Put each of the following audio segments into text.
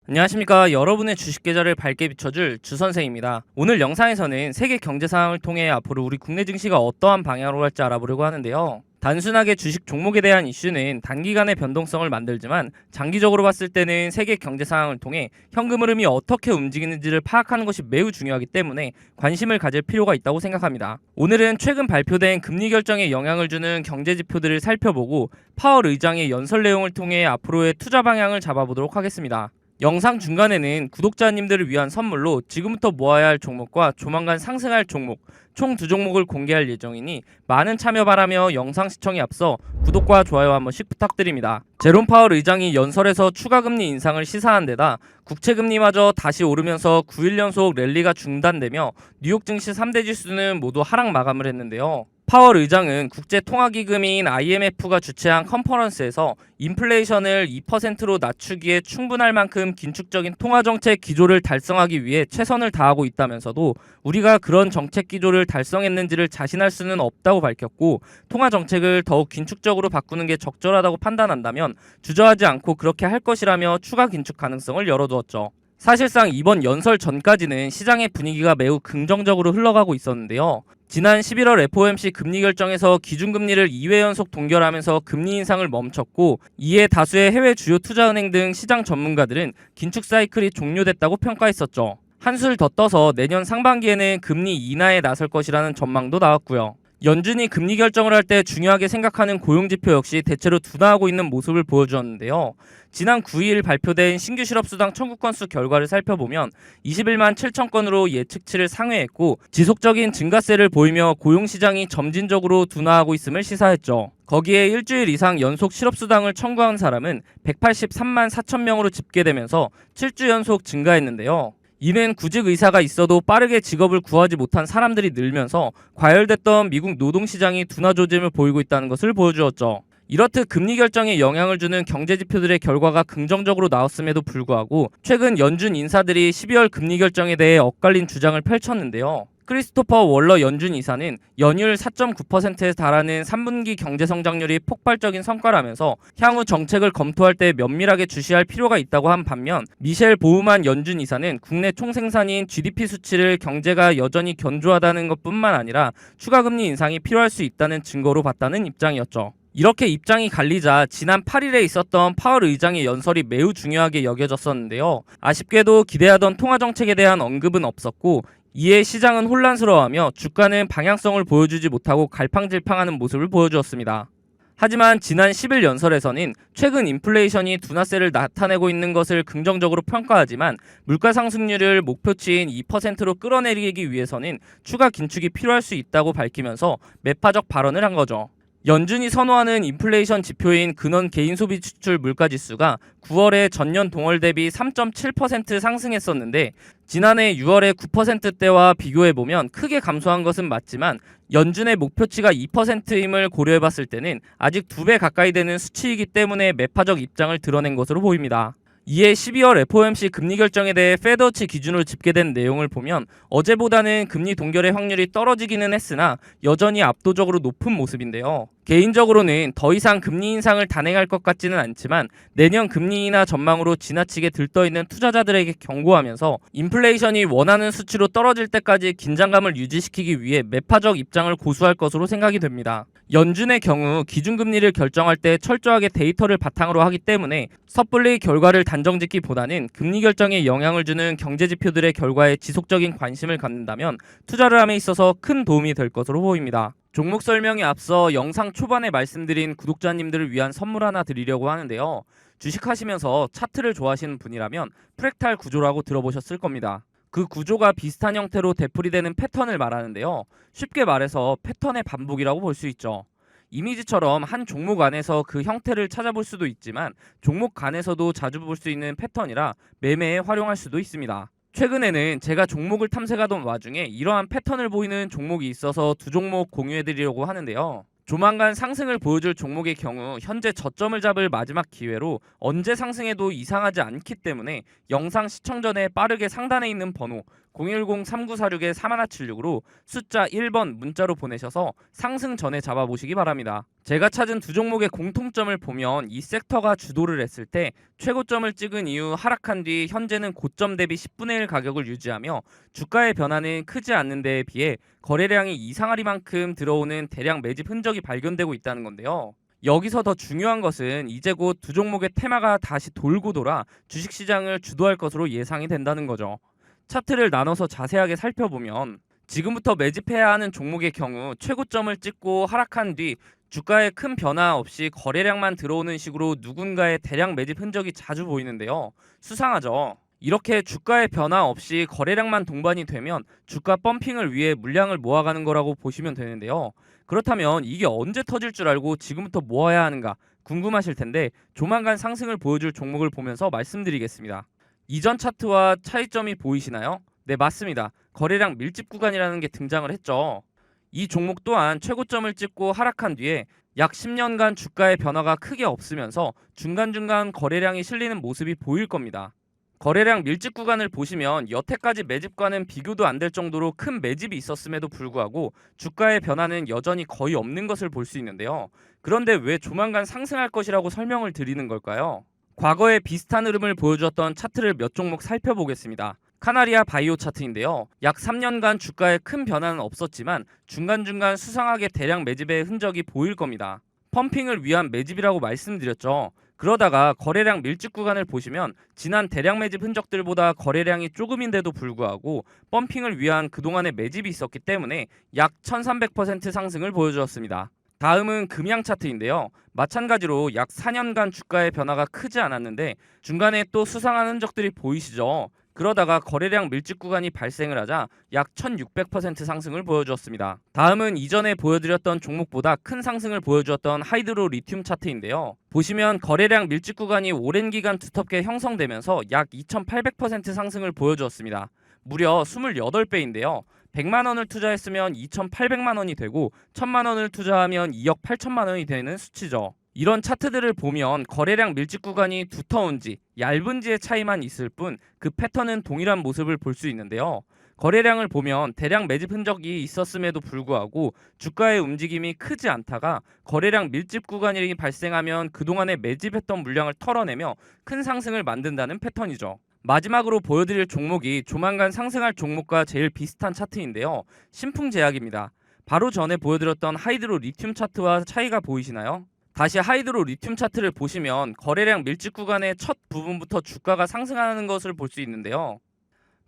안녕하십니까. 여러분의 주식 계좌를 밝게 비춰줄 주선생입니다. 오늘 영상에서는 세계 경제 상황을 통해 앞으로 우리 국내 증시가 어떠한 방향으로 갈지 알아보려고 하는데요. 단순하게 주식 종목에 대한 이슈는 단기간의 변동성을 만들지만 장기적으로 봤을 때는 세계 경제 상황을 통해 현금 흐름이 어떻게 움직이는지를 파악하는 것이 매우 중요하기 때문에 관심을 가질 필요가 있다고 생각합니다. 오늘은 최근 발표된 금리 결정에 영향을 주는 경제 지표들을 살펴보고 파월 의장의 연설 내용을 통해 앞으로의 투자 방향을 잡아보도록 하겠습니다. 영상 중간에는 구독자님들을 위한 선물로 지금부터 모아야 할 종목과 조만간 상승할 종목 총 2종목을 공개할 예정이니 많은 참여 바라며 영상 시청에 앞서 구독과 좋아요 한 번씩 부탁드립니다. 제롬 파월 의장이 연설에서 추가 금리 인상을 시사한 데다 국채 금리마저 다시 오르면서 9일 연속 랠리가 중단되며 뉴욕 증시 3대 지수는 모두 하락 마감을 했는데요. 파월 의장은 국제통화기금인 IMF가 주최한 컨퍼런스에서 인플레이션을 2%로 낮추기에 충분할 만큼 긴축적인 통화정책 기조를 달성하기 위해 최선을 다하고 있다면서도 우리가 그런 정책 기조를 달성했는지를 자신할 수는 없다고 밝혔고, 통화정책을 더욱 긴축적으로 바꾸는 게 적절하다고 판단한다면 주저하지 않고 그렇게 할 것이라며 추가 긴축 가능성을 열어두었죠. 사실상 이번 연설 전까지는 시장의 분위기가 매우 긍정적으로 흘러가고 있었는데요. 지난 11월 FOMC 금리 결정에서 기준금리를 2회 연속 동결하면서 금리 인상을 멈췄고, 이에 다수의 해외 주요 투자은행 등 시장 전문가들은 긴축 사이클이 종료됐다고 평가했었죠. 한술 더 떠서 내년 상반기에는 금리 인하에 나설 것이라는 전망도 나왔고요. 연준이 금리 결정을 할 때 중요하게 생각하는 고용지표 역시 대체로 둔화하고 있는 모습을 보여주었는데요. 지난 9일 발표된 신규 실업수당 청구 건수 결과를 살펴보면 21만 7천 건으로 예측치를 상회했고, 지속적인 증가세를 보이며 고용시장이 점진적으로 둔화하고 있음을 시사했죠. 거기에 일주일 이상 연속 실업수당을 청구한 사람은 183만 4천 명으로 집계되면서 7주 연속 증가했는데요. 이는 구직 의사가 있어도 빠르게 직업을 구하지 못한 사람들이 늘면서 과열됐던 미국 노동시장이 둔화 조짐을 보이고 있다는 것을 보여주었죠. 이렇듯 금리 결정에 영향을 주는 경제 지표들의 결과가 긍정적으로 나왔음에도 불구하고 최근 연준 인사들이 12월 금리 결정에 대해 엇갈린 주장을 펼쳤는데요. 크리스토퍼 월러 연준 이사는 연율 4.9%에 달하는 3분기 경제 성장률이 폭발적인 성과라면서 향후 정책을 검토할 때 면밀하게 주시할 필요가 있다고 한 반면, 미셸 보우만 연준 이사는 국내 총생산인 GDP 수치를 경제가 여전히 견조하다는 것뿐만 아니라 추가 금리 인상이 필요할 수 있다는 증거로 봤다는 입장이었죠. 이렇게 입장이 갈리자 지난 8일에 있었던 파월 의장의 연설이 매우 중요하게 여겨졌었는데요. 아쉽게도 기대하던 통화정책에 대한 언급은 없었고, 이에 시장은 혼란스러워하며 주가는 방향성을 보여주지 못하고 갈팡질팡하는 모습을 보여주었습니다. 하지만 지난 10일 연설에서는 최근 인플레이션이 둔화세를 나타내고 있는 것을 긍정적으로 평가하지만 물가 상승률을 목표치인 2%로 끌어내리기 위해서는 추가 긴축이 필요할 수 있다고 밝히면서 매파적 발언을 한 거죠. 연준이 선호하는 인플레이션 지표인 근원 개인소비 지출 물가지수가 9월에 전년 동월 대비 3.7% 상승했었는데, 지난해 6월의 9%대와 비교해보면 크게 감소한 것은 맞지만 연준의 목표치가 2%임을 고려해봤을 때는 아직 2배 가까이 되는 수치이기 때문에 매파적 입장을 드러낸 것으로 보입니다. 이에 12월 FOMC 금리 결정에 대해 페드워치 기준으로 집계된 내용을 보면 어제보다는 금리 동결의 확률이 떨어지기는 했으나 여전히 압도적으로 높은 모습인데요. 개인적으로는 더 이상 금리 인상을 단행할 것 같지는 않지만 내년 금리 인하 전망으로 지나치게 들떠있는 투자자들에게 경고하면서 인플레이션이 원하는 수치로 떨어질 때까지 긴장감을 유지시키기 위해 매파적 입장을 고수할 것으로 생각이 됩니다. 연준의 경우 기준금리를 결정할 때 철저하게 데이터를 바탕으로 하기 때문에 섣불리 결과를 단정짓기보다는 금리 결정에 영향을 주는 경제지표들의 결과에 지속적인 관심을 갖는다면 투자를 함에 있어서 큰 도움이 될 것으로 보입니다. 종목 설명에 앞서 영상 초반에 말씀드린 구독자님들을 위한 선물 하나 드리려고 하는데요. 주식하시면서 차트를 좋아하시는 분이라면 프랙탈 구조라고 들어보셨을 겁니다. 그 구조가 비슷한 형태로 되풀이되는 패턴을 말하는데요. 쉽게 말해서 패턴의 반복이라고 볼 수 있죠. 이미지처럼 한 종목 안에서 그 형태를 찾아볼 수도 있지만 종목 간에서도 자주 볼 수 있는 패턴이라 매매에 활용할 수도 있습니다. 최근에는 제가 종목을 탐색하던 와중에 이러한 패턴을 보이는 종목이 있어서 2종목 공유해드리려고 하는데요. 조만간 상승을 보여줄 종목의 경우 현재 저점을 잡을 마지막 기회로 언제 상승해도 이상하지 않기 때문에 영상 시청 전에 빠르게 상단에 있는 번호 010-3946-4176으로 숫자 1번 문자로 보내셔서 상승 전에 잡아보시기 바랍니다. 제가 찾은 두 종목의 공통점을 보면 이 섹터가 주도를 했을 때 최고점을 찍은 이후 하락한 뒤 현재는 고점 대비 10분의 1 가격을 유지하며 주가의 변화는 크지 않는 데에 비해 거래량이 이상하리만큼 들어오는 대량 매집 흔적이 발견되고 있다는 건데요. 여기서 더 중요한 것은 이제 곧 두 종목의 테마가 다시 돌고 돌아 주식시장을 주도할 것으로 예상이 된다는 거죠. 차트를 나눠서 자세하게 살펴보면 지금부터 매집해야 하는 종목의 경우 최고점을 찍고 하락한 뒤 주가에 큰 변화 없이 거래량만 들어오는 식으로 누군가의 대량 매집 흔적이 자주 보이는데요. 수상하죠. 이렇게 주가의 변화 없이 거래량만 동반이 되면 주가 펌핑을 위해 물량을 모아가는 거라고 보시면 되는데요. 그렇다면 이게 언제 터질 줄 알고 지금부터 모아야 하는가 궁금하실 텐데 조만간 상승을 보여줄 종목을 보면서 말씀드리겠습니다. 이전 차트와 차이점이 보이시나요? 네, 맞습니다. 거래량 밀집 구간이라는 게 등장을 했죠. 이 종목 또한 최고점을 찍고 하락한 뒤에 약 10년간 주가의 변화가 크게 없으면서 중간중간 거래량이 실리는 모습이 보일 겁니다. 거래량 밀집 구간을 보시면 여태까지 매집과는 비교도 안 될 정도로 큰 매집이 있었음에도 불구하고 주가의 변화는 여전히 거의 없는 것을 볼 수 있는데요. 그런데 왜 조만간 상승할 것이라고 설명을 드리는 걸까요? 과거에 비슷한 흐름을 보여주었던 차트를 몇 종목 살펴보겠습니다. 카나리아 바이오 차트인데요. 약 3년간 주가에 큰 변화는 없었지만 중간중간 수상하게 대량 매집의 흔적이 보일 겁니다. 펌핑을 위한 매집이라고 말씀드렸죠. 그러다가 거래량 밀집 구간을 보시면 지난 대량 매집 흔적들보다 거래량이 조금인데도 불구하고 펌핑을 위한 그동안의 매집이 있었기 때문에 약 1300% 상승을 보여주었습니다. 다음은 금양 차트인데요. 마찬가지로 약 4년간 주가의 변화가 크지 않았는데 중간에 또 수상한 흔적들이 보이시죠? 그러다가 거래량 밀집 구간이 발생을 하자 약 1600% 상승을 보여주었습니다. 다음은 이전에 보여드렸던 종목보다 큰 상승을 보여주었던 하이드로 리튬 차트인데요. 보시면 거래량 밀집 구간이 오랜 기간 두텁게 형성되면서 약 2800% 상승을 보여주었습니다. 무려 28배인데요. 100만 원을 투자했으면 2,800만 원이 되고 1,000만 원을 투자하면 2억 8천만 원이 되는 수치죠. 이런 차트들을 보면 거래량 밀집 구간이 두터운지 얇은지의 차이만 있을 뿐 그 패턴은 동일한 모습을 볼 수 있는데요. 거래량을 보면 대량 매집 흔적이 있었음에도 불구하고 주가의 움직임이 크지 않다가 거래량 밀집 구간이 발생하면 그동안에 매집했던 물량을 털어내며 큰 상승을 만든다는 패턴이죠. 마지막으로 보여드릴 종목이 조만간 상승할 종목과 제일 비슷한 차트인데요. 신풍제약입니다. 바로 전에 보여드렸던 하이드로 리튬 차트와 차이가 보이시나요? 다시 하이드로 리튬 차트를 보시면 거래량 밀집 구간의 첫 부분부터 주가가 상승하는 것을 볼 수 있는데요.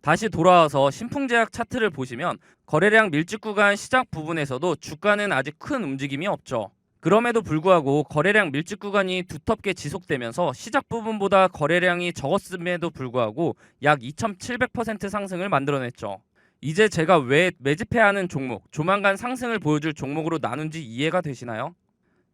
다시 돌아와서 신풍제약 차트를 보시면 거래량 밀집 구간 시작 부분에서도 주가는 아직 큰 움직임이 없죠. 그럼에도 불구하고 거래량 밀집 구간이 두텁게 지속되면서 시작 부분보다 거래량이 적었음에도 불구하고 약 2700% 상승을 만들어냈죠. 이제 제가 왜 매집해야 하는 종목, 조만간 상승을 보여줄 종목으로 나눈지 이해가 되시나요?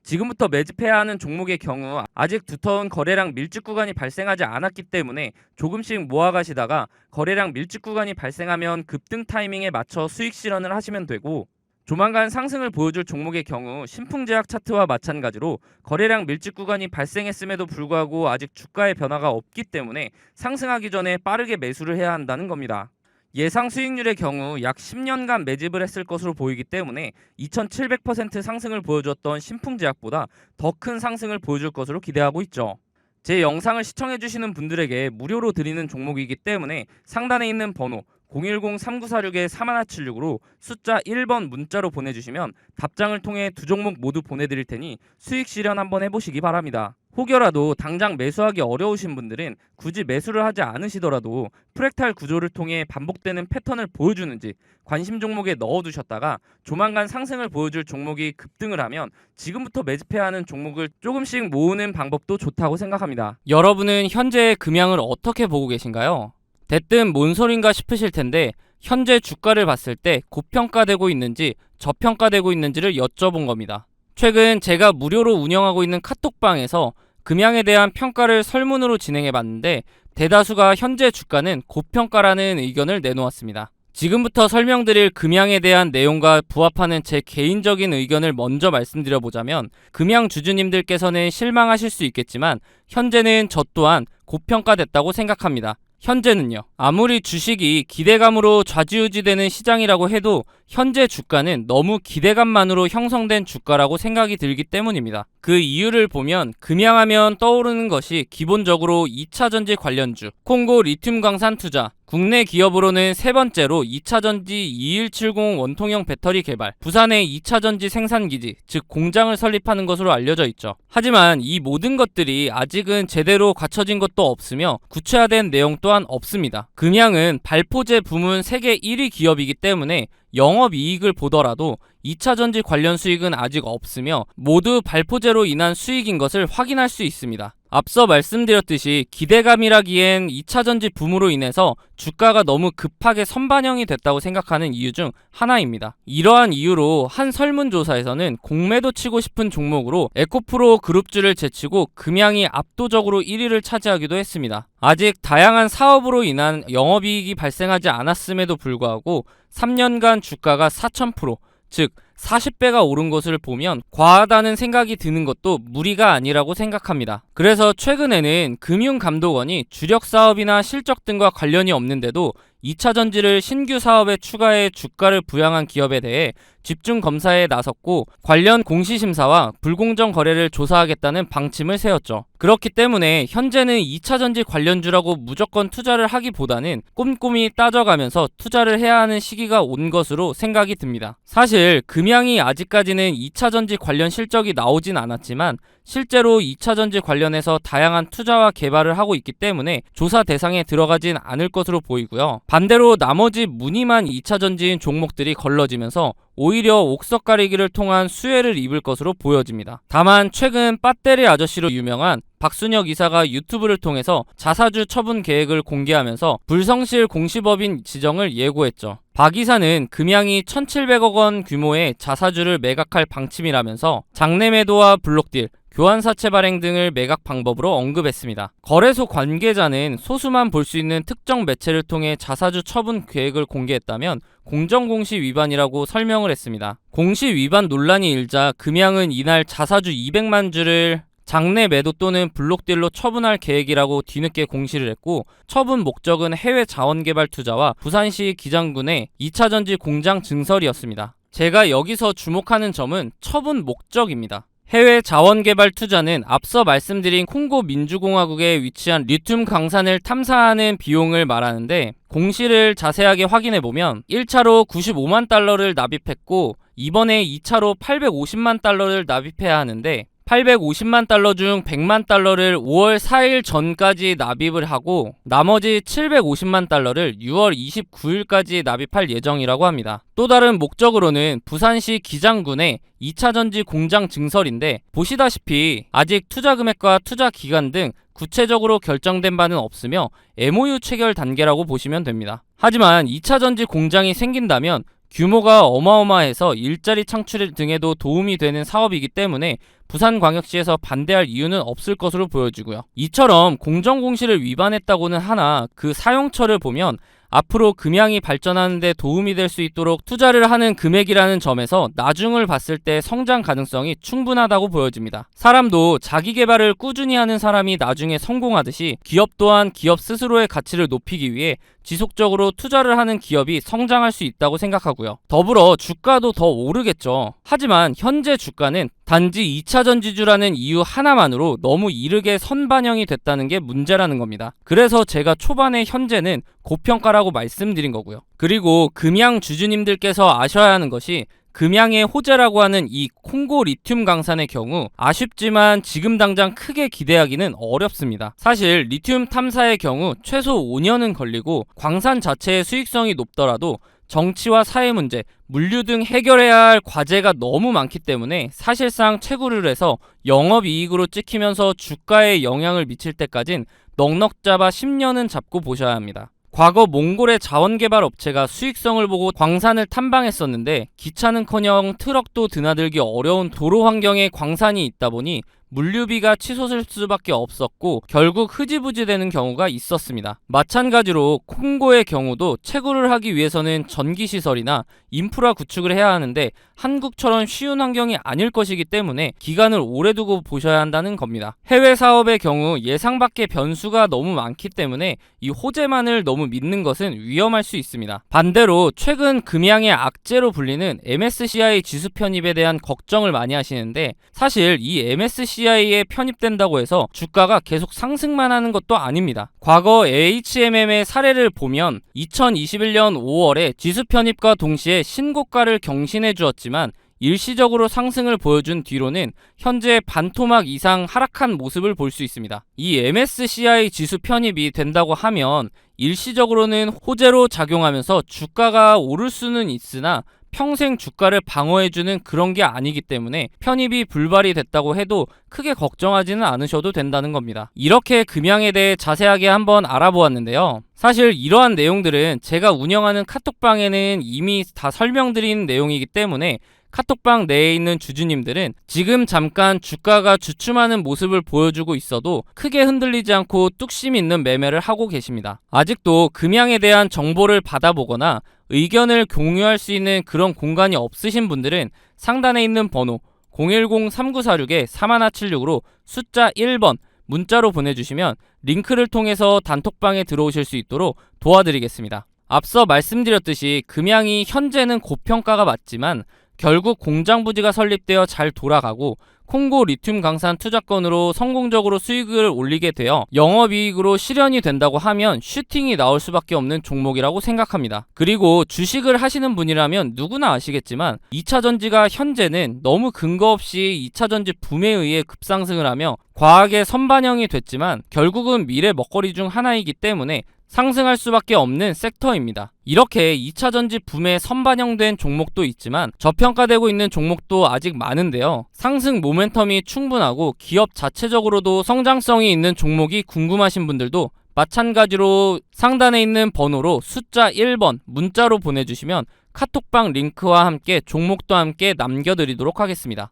지금부터 매집해야 하는 종목의 경우 아직 두터운 거래량 밀집 구간이 발생하지 않았기 때문에 조금씩 모아가시다가 거래량 밀집 구간이 발생하면 급등 타이밍에 맞춰 수익 실현을 하시면 되고, 조만간 상승을 보여줄 종목의 경우 신풍제약 차트와 마찬가지로 거래량 밀집 구간이 발생했음에도 불구하고 아직 주가의 변화가 없기 때문에 상승하기 전에 빠르게 매수를 해야 한다는 겁니다. 예상 수익률의 경우 약 10년간 매집을 했을 것으로 보이기 때문에 2700% 상승을 보여줬던 신풍제약보다 더 큰 상승을 보여줄 것으로 기대하고 있죠. 제 영상을 시청해주시는 분들에게 무료로 드리는 종목이기 때문에 상단에 있는 번호 010-3946-4176으로 숫자 1번 문자로 보내주시면 답장을 통해 두 종목 모두 보내드릴 테니 수익 실현 한번 해보시기 바랍니다. 혹여라도 당장 매수하기 어려우신 분들은 굳이 매수를 하지 않으시더라도 프랙탈 구조를 통해 반복되는 패턴을 보여주는지 관심 종목에 넣어두셨다가 조만간 상승을 보여줄 종목이 급등을 하면 지금부터 매집해야 하는 종목을 조금씩 모으는 방법도 좋다고 생각합니다. 여러분은 현재의 금양을 어떻게 보고 계신가요? 대뜸 뭔 소린가 싶으실 텐데 현재 주가를 봤을 때 고평가되고 있는지 저평가되고 있는지를 여쭤본 겁니다. 최근 제가 무료로 운영하고 있는 카톡방에서 금양에 대한 평가를 설문으로 진행해봤는데 대다수가 현재 주가는 고평가라는 의견을 내놓았습니다. 지금부터 설명드릴 금양에 대한 내용과 부합하는 제 개인적인 의견을 먼저 말씀드려보자면, 금양 주주님들께서는 실망하실 수 있겠지만 현재는 저 또한 고평가됐다고 생각합니다. 현재는요. 아무리 주식이 기대감으로 좌지우지되는 시장이라고 해도 현재 주가는 너무 기대감만으로 형성된 주가라고 생각이 들기 때문입니다. 그 이유를 보면 금양하면 떠오르는 것이 기본적으로 2차전지 관련주, 콩고 리튬 광산 투자, 국내 기업으로는 세 번째로 2차전지 2170 원통형 배터리 개발, 부산의 2차전지 생산기지, 즉 공장을 설립하는 것으로 알려져 있죠. 하지만 이 모든 것들이 아직은 제대로 갖춰진 것도 없으며 구체화된 내용 또한 없습니다. 금양은 발포제 부문 세계 1위 기업이기 때문에 영업이익을 보더라도 2차전지 관련 수익은 아직 없으며 모두 발포제로 인한 수익인 것을 확인할 수 있습니다. 앞서 말씀드렸듯이 기대감이라기엔 2차전지 붐으로 인해서 주가가 너무 급하게 선반영이 됐다고 생각하는 이유 중 하나입니다. 이러한 이유로 한 설문조사에서는 공매도 치고 싶은 종목으로 에코프로 그룹주를 제치고 금양이 압도적으로 1위를 차지하기도 했습니다. 아직 다양한 사업으로 인한 영업이익이 발생하지 않았음에도 불구하고 3년간 주가가 4000%, 즉 40배가 오른 것을 보면 과하다는 생각이 드는 것도 무리가 아니라고 생각합니다. 그래서 최근에는 금융감독원이 주력 사업이나 실적 등과 관련이 없는데도 2차전지를 신규 사업에 추가해 주가를 부양한 기업에 대해 집중 검사에 나섰고 관련 공시심사와 불공정 거래를 조사하겠다는 방침을 세웠죠. 그렇기 때문에 현재는 2차전지 관련주라고 무조건 투자를 하기보다는 꼼꼼히 따져가면서 투자를 해야 하는 시기가 온 것으로 생각이 듭니다. 사실 금양이 아직까지는 2차전지 관련 실적이 나오진 않았지만 실제로 2차전지 관련해서 다양한 투자와 개발을 하고 있기 때문에 조사 대상에 들어가진 않을 것으로 보이고요. 반대로 나머지 무늬만 2차전지인 종목들이 걸러지면서 오히려 옥석 가리기를 통한 수혜를 입을 것으로 보여집니다. 다만 최근 빠떼리 아저씨로 유명한 박순혁 이사가 유튜브를 통해서 자사주 처분 계획을 공개하면서 불성실 공시법인 지정을 예고했죠. 박 이사는 금양이 1,700억 원 규모의 자사주를 매각할 방침이라면서 장내 매도와 블록딜, 교환사채 발행 등을 매각 방법으로 언급했습니다. 거래소 관계자는 소수만 볼 수 있는 특정 매체를 통해 자사주 처분 계획을 공개했다면 공정공시 위반이라고 설명을 했습니다. 공시 위반 논란이 일자 금양은 이날 자사주 200만 주를 장내 매도 또는 블록딜로 처분할 계획이라고 뒤늦게 공시를 했고 처분 목적은 해외 자원개발 투자와 부산시 기장군의 2차전지 공장 증설이었습니다. 제가 여기서 주목하는 점은 처분 목적입니다. 해외 자원개발 투자는 앞서 말씀드린 콩고 민주공화국에 위치한 리튬 강산을 탐사하는 비용을 말하는데 공시를 자세하게 확인해보면 1차로 95만 달러를 납입했고 이번에 2차로 850만 달러를 납입해야 하는데 850만 달러 중 100만 달러를 5월 4일 전까지 납입을 하고 나머지 750만 달러를 6월 29일까지 납입할 예정이라고 합니다. 또 다른 목적으로는 부산시 기장군의 2차전지 공장 증설인데 보시다시피 아직 투자 금액과 투자 기간 등 구체적으로 결정된 바는 없으며 MOU 체결 단계라고 보시면 됩니다. 하지만 2차전지 공장이 생긴다면 규모가 어마어마해서 일자리 창출 등에도 도움이 되는 사업이기 때문에 부산광역시에서 반대할 이유는 없을 것으로 보여지고요. 이처럼 공정공시를 위반했다고는 하나 그 사용처를 보면 앞으로 금양이 발전하는 데 도움이 될 수 있도록 투자를 하는 금액이라는 점에서 나중을 봤을 때 성장 가능성이 충분하다고 보여집니다. 사람도 자기 개발을 꾸준히 하는 사람이 나중에 성공하듯이 기업 또한 기업 스스로의 가치를 높이기 위해 지속적으로 투자를 하는 기업이 성장할 수 있다고 생각하고요. 더불어 주가도 더 오르겠죠. 하지만 현재 주가는 단지 2차전지주라는 이유 하나만으로 너무 이르게 선반영이 됐다는 게 문제라는 겁니다. 그래서 제가 초반에 현재는 고평가라고 말씀드린 거고요. 그리고 금양 주주님들께서 아셔야 하는 것이 금양의 호재라고 하는 이 콩고 리튬 강산의 경우 아쉽지만 지금 당장 크게 기대하기는 어렵습니다. 사실 리튬 탐사의 경우 최소 5년은 걸리고 광산 자체의 수익성이 높더라도 정치와 사회 문제, 물류 등 해결해야 할 과제가 너무 많기 때문에 사실상 채굴을 해서 영업이익으로 찍히면서 주가에 영향을 미칠 때까진 넉넉 잡아 10년은 잡고 보셔야 합니다. 과거 몽골의 자원개발 업체가 수익성을 보고 광산을 탐방했었는데 기차는커녕 트럭도 드나들기 어려운 도로 환경에 광산이 있다 보니 물류비가 치솟을 수밖에 없었고 결국 흐지부지 되는 경우가 있었습니다. 마찬가지로 콩고의 경우도 채굴을 하기 위해서는 전기시설이나 인프라 구축을 해야 하는데 한국처럼 쉬운 환경이 아닐 것이기 때문에 기간을 오래 두고 보셔야 한다는 겁니다. 해외 사업의 경우 예상 밖의 변수가 너무 많기 때문에 이 호재만을 너무 믿는 것은 위험할 수 있습니다. 반대로 최근 금양의 악재로 불리는 MSCI 지수 편입에 대한 걱정을 많이 하시는데 사실 이 MSCI에 편입된다고 해서 주가가 계속 상승만 하는 것도 아닙니다. 과거 HMM의 사례를 보면 2021년 5월에 지수 편입과 동시에 신고가를 경신해 주었지만 일시적으로 상승을 보여준 뒤로는 현재 반토막 이상 하락한 모습을 볼 수 있습니다. 이 MSCI 지수 편입이 된다고 하면 일시적으로는 호재로 작용하면서 주가가 오를 수는 있으나 평생 주가를 방어해주는 그런 게 아니기 때문에 편입이 불발이 됐다고 해도 크게 걱정하지는 않으셔도 된다는 겁니다. 이렇게 금양에 대해 자세하게 한번 알아보았는데요. 사실 이러한 내용들은 제가 운영하는 카톡방에는 이미 다 설명드린 내용이기 때문에 카톡방 내에 있는 주주님들은 지금 잠깐 주가가 주춤하는 모습을 보여주고 있어도 크게 흔들리지 않고 뚝심 있는 매매를 하고 계십니다. 아직도 금양에 대한 정보를 받아보거나 의견을 공유할 수 있는 그런 공간이 없으신 분들은 상단에 있는 번호 010-3946-4176으로 숫자 1번 문자로 보내주시면 링크를 통해서 단톡방에 들어오실 수 있도록 도와드리겠습니다. 앞서 말씀드렸듯이 금양이 현재는 고평가가 맞지만 결국 공장 부지가 설립되어 잘 돌아가고 콩고 리튬 강산 투자건으로 성공적으로 수익을 올리게 되어 영업이익으로 실현이 된다고 하면 슈팅이 나올 수밖에 없는 종목이라고 생각합니다. 그리고 주식을 하시는 분이라면 누구나 아시겠지만 2차전지가 현재는 너무 근거 없이 2차전지 붐에 의해 급상승을 하며 과하게 선반영이 됐지만 결국은 미래 먹거리 중 하나이기 때문에 상승할 수밖에 없는 섹터입니다. 이렇게 2차전지 붐에 선반영된 종목도 있지만 저평가되고 있는 종목도 아직 많은데요. 상승 모멘텀이 충분하고 기업 자체적으로도 성장성이 있는 종목이 궁금하신 분들도 마찬가지로 상단에 있는 번호로 숫자 1번 문자로 보내주시면 카톡방 링크와 함께 종목도 함께 남겨드리도록 하겠습니다.